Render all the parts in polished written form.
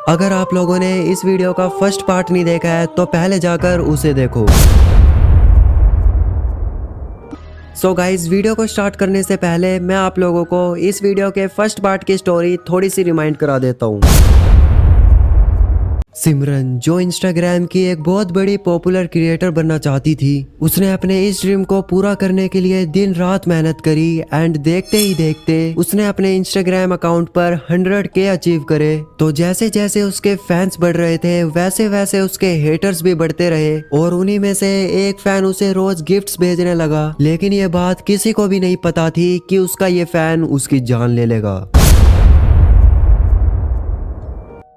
अगर आप लोगों ने इस वीडियो का फर्स्ट पार्ट नहीं देखा है तो पहले जाकर उसे देखो। सो गाइज, वीडियो को स्टार्ट करने से पहले मैं आप लोगों को इस वीडियो के फर्स्ट पार्ट की स्टोरी थोड़ी सी रिमाइंड करा देता हूँ। सिमरन, जो इंस्टाग्राम की एक बहुत बड़ी पॉपुलर क्रिएटर बनना चाहती थी, उसने अपने इस ड्रीम को पूरा करने के लिए दिन रात मेहनत करी एंड देखते ही देखते उसने अपने इंस्टाग्राम अकाउंट पर 100K अचीव करे। तो जैसे जैसे उसके फैंस बढ़ रहे थे वैसे वैसे उसके हेटर्स भी बढ़ते रहे और उन्हीं में से एक फैन उसे रोज गिफ्ट्स भेजने लगा। लेकिन ये बात किसी को भी नहीं पता थी कि उसका ये फैन उसकी जान ले लेगा।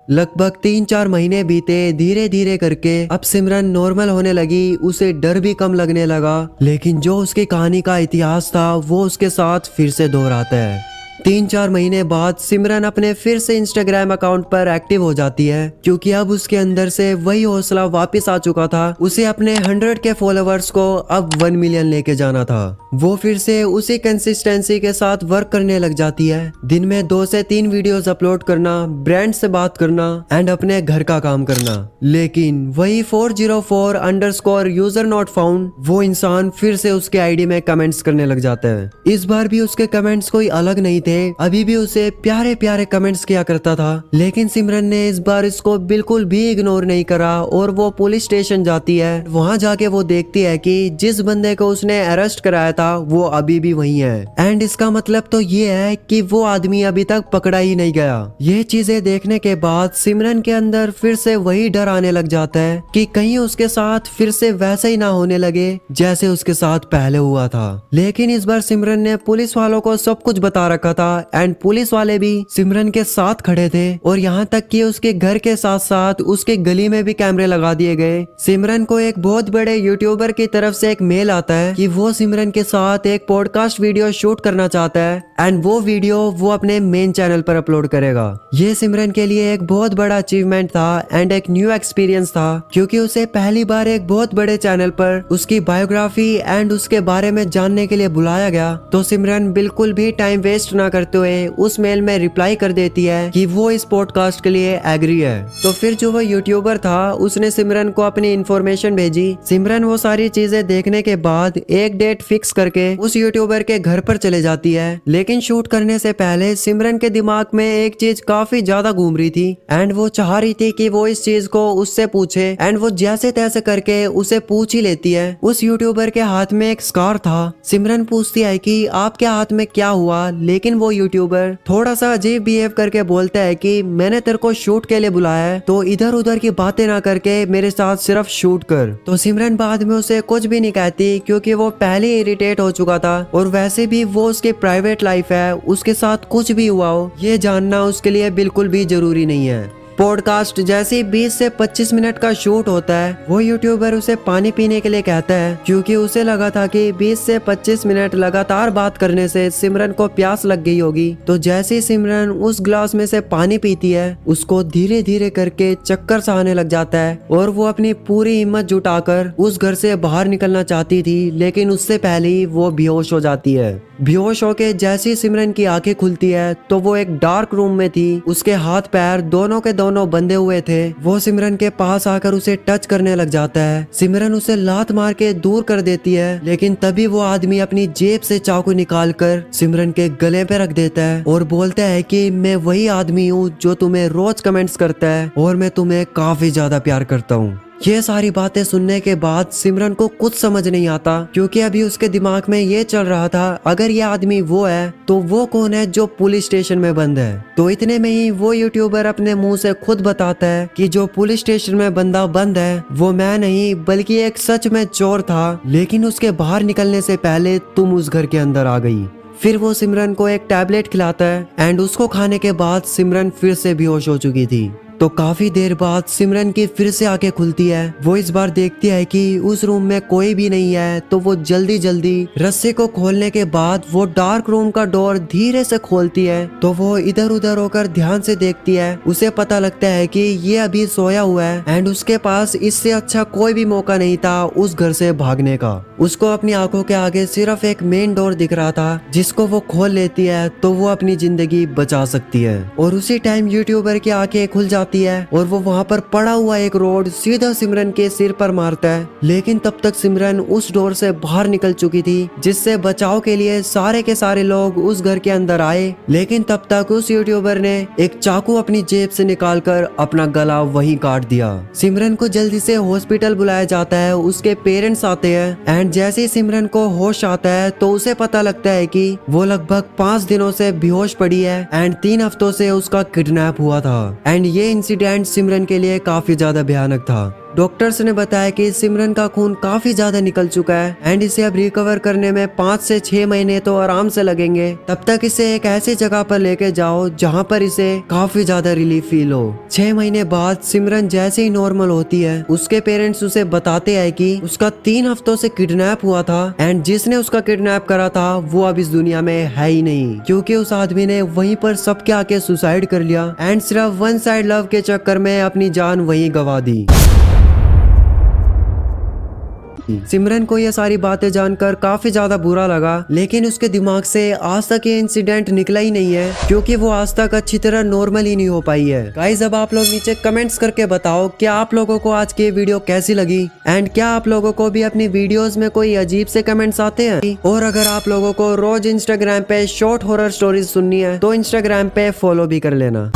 लगभग 3-4 महीने बीते, धीरे धीरे करके अब सिमरन नॉर्मल होने लगी, उसे डर भी कम लगने लगा। लेकिन जो उसकी कहानी का इतिहास था वो उसके साथ फिर से दोहराता है। 3-4 महीने बाद सिमरन अपने फिर से इंस्टाग्राम अकाउंट पर एक्टिव हो जाती है, क्योंकि अब उसके अंदर से वही हौसला वापस आ चुका था। उसे अपने 100K फॉलोवर्स को अब 1 मिलियन लेके जाना था। वो फिर से उसी कंसिस्टेंसी के साथ वर्क करने लग जाती है। दिन में 2 से 3 वीडियोस अपलोड करना, ब्रांड से बात करना एंड अपने घर का काम करना। लेकिन वही 404_ यूजर नॉट फाउंड वो इंसान फिर से उसके आईडी में कमेंट्स करने लग जाता है। इस बार भी उसके कमेंट्स कोई अलग नहीं थे, अभी भी उसे प्यारे प्यारे कमेंट्स किया करता था। लेकिन सिमरन ने इस बार इसको बिल्कुल भी इग्नोर नहीं करा और वो पुलिस स्टेशन जाती है। वहां जाके वो देखती है कि जिस बंदे को उसने अरेस्ट कराया था वो अभी भी वहीं है एंड इसका मतलब तो ये है कि वो आदमी अभी तक पकड़ा ही नहीं गया। ये चीजें देखने के बाद सिमरन के अंदर फिर से वही डर आने लग जाता है कि कहीं उसके साथ फिर से वैसा ही ना होने लगे जैसे उसके साथ पहले हुआ था। लेकिन इस बार सिमरन ने पुलिस वालों को सब कुछ बता रखा था एंड पुलिस वाले भी सिमरन के साथ खड़े थे और यहाँ तक कि उसके घर के साथ साथ उसके गली में भी कैमरे लगा दिए गए। सिमरन को एक बहुत बड़े यूट्यूबर की तरफ से एक मेल आता है कि वो सिमरन के साथ एक पॉडकास्ट वीडियो शूट करना चाहता है एंड वो वीडियो वो अपने मेन चैनल पर अपलोड करेगा। ये सिमरन के लिए एक बहुत बड़ा अचीवमेंट था एंड एक न्यू एक्सपीरियंस था, क्योंकि उसे पहली बार एक बहुत बड़े चैनल पर उसकी बायोग्राफी एंड उसके बारे में जानने के लिए बुलाया गया। तो सिमरन बिल्कुल भी टाइम वेस्ट ना करते हुए उस मेल में रिप्लाई कर देती है कि वो इस पॉडकास्ट के लिए एग्री है। तो फिर जो वो यूट्यूबर था उसने सिमरन को अपनी इंफॉर्मेशन भेजी। सिमरन वो सारी चीजें देखने के बाद एक डेट फिक्स करके उस यूट्यूबर के घर पर चले जाती है। लेकिन शूट करने से पहले सिमरन के दिमाग में एक चीज काफी ज्यादा घूम रही थी एंड वो चाह रही थी कि वो इस चीज को उससे पूछे एंड वो जैसे तैसे करके उसे पूछ ही लेती है। उस यूट्यूबर के हाथ में एक स्कार था। सिमरन पूछती है कि आपके हाथ में क्या हुआ, लेकिन वो यूट्यूबर थोड़ा सा अजीब बिहेव करके बोलता है कि मैंने तेरे को शूट के लिए बुलाया है, तो इधर उधर की बातें ना करके मेरे साथ सिर्फ शूट कर। तो सिमरन बाद में उसे कुछ भी नहीं कहती, क्योंकि वो पहले इरिटेट हो चुका था और वैसे भी वो उसकी प्राइवेट लाइफ है, उसके साथ कुछ भी हुआ हो ये जानना उसके लिए बिल्कुल भी जरूरी नहीं है। पॉडकास्ट जैसे 20 से 25 मिनट का शूट होता है, वो यूट्यूबर उसे पानी पीने के लिए कहता है, क्योंकि उसे लगा था कि 20 से 25 मिनट लगातार बात करने से सिमरन को प्यास लग गई होगी। तो जैसे ही सिमरन उस ग्लास में से पानी पीती है, उसको धीरे धीरे करके चक्कर सा आने लग जाता है और वो अपनी पूरी हिम्मत जुटाकर उस घर से बाहर निकलना चाहती थी, लेकिन उससे पहले ही वो बेहोश हो जाती है। बेहोश होके जैसे ही सिमरन की आंखें खुलती है तो वो एक डार्क रूम में थी। उसके हाथ पैर दोनों के दोनों बंधे हुए थे। वो सिमरन के पास आकर उसे टच करने लग जाता है। सिमरन उसे लात मार के दूर कर देती है, लेकिन तभी वो आदमी अपनी जेब से चाकू निकाल कर सिमरन के गले पे रख देता है और बोलता है कि मैं वही आदमी हूँ जो तुम्हें रोज कमेंट्स करता है और मैं तुम्हें काफी ज्यादा प्यार करता हूँ। ये सारी बातें सुनने के बाद सिमरन को कुछ समझ नहीं आता, क्योंकि अभी उसके दिमाग में ये चल रहा था अगर ये आदमी वो है तो वो कौन है जो पुलिस स्टेशन में बंद है। तो इतने में ही वो यूट्यूबर अपने मुंह से खुद बताता है कि जो पुलिस स्टेशन में बंदा बंद है वो मैं नहीं बल्कि एक सच में चोर था, लेकिन उसके बाहर निकलने से पहले तुम उस घर के अंदर आ गई। फिर वो सिमरन को एक टैबलेट खिलाता है एंड उसको खाने के बाद सिमरन फिर से बेहोश हो चुकी थी। तो काफी देर बाद सिमरन की फिर से आंखें खुलती है। वो इस बार देखती है कि उस रूम में कोई भी नहीं है, तो वो जल्दी जल्दी रस्से को खोलने के बाद वो डार्क रूम का डोर धीरे से खोलती है। तो वो इधर उधर होकर ध्यान से देखती है। उसे पता लगता है कि ये अभी सोया हुआ है एंड उसके पास इससे अच्छा कोई भी मौका नहीं था उस घर से भागने का। उसको अपनी आंखों के आगे सिर्फ एक मेन डोर दिख रहा था जिसको वो खोल लेती है तो वो अपनी जिंदगी बचा सकती है। और उसी टाइम यूट्यूबर की आंखें खुल जाती है और वो वहाँ पर पड़ा हुआ एक रोड सीधा सिमरन के सिर पर मारता है। लेकिन तब तक सिमरन उस डोर से बाहर निकल चुकी थी, जिससे बचाव के लिए सारे के सारे लोग उस घर के अंदर आए। लेकिन तब तक उस यूट्यूबर ने एक चाकू अपनी जेब से निकालकर अपना गला वहीं काट दिया। सिमरन को जल्दी से हॉस्पिटल बुलाया जाता है, उसके पेरेंट्स आते हैं एंड जैसे ही सिमरन को होश आता है तो उसे पता लगता है कि वो लगभग 5 दिनों से बेहोश पड़ी है एंड 3 हफ्तों से उसका किडनैप हुआ था। एंड ये इंसिडेंट सिमरन के लिए काफी ज्यादा भयानक था। डॉक्टर्स ने बताया कि सिमरन का खून काफी ज्यादा निकल चुका है एंड इसे अब रिकवर करने में 5 से 6 महीने तो आराम से लगेंगे। तब तक इसे एक ऐसी जगह पर लेके जाओ जहाँ पर इसे काफी ज्यादा रिलीफ फील हो। 6 महीने बाद सिमरन जैसे ही नॉर्मल होती है, उसके पेरेंट्स उसे बताते हैं कि उसका 3 हफ्तों से किडनैप हुआ था एंड जिसने उसका किडनैप करा था वो अब इस दुनिया में है ही नहीं, क्योंकि उस आदमी ने वहीं पर सबके आके सुसाइड कर लिया एंड सिर्फ वन साइड लव के चक्कर में अपनी जान वहीं गवा दी। सिमरन को ये सारी बातें जानकर काफी ज्यादा बुरा लगा, लेकिन उसके दिमाग से आज तक ये इंसिडेंट निकला ही नहीं है, क्योंकि वो आज तक अच्छी तरह नॉर्मल ही नहीं हो पाई है। गाइस, अब आप लोग नीचे कमेंट्स करके बताओ क्या आप लोगों को आज की वीडियो कैसी लगी एंड क्या आप लोगों को भी अपनी वीडियोस में कोई अजीब से कमेंट्स आते हैं। और अगर आप लोगों को रोज इंस्टाग्राम पे शॉर्ट हॉरर स्टोरीज सुननी है तो इंस्टाग्राम पे फॉलो भी कर लेना।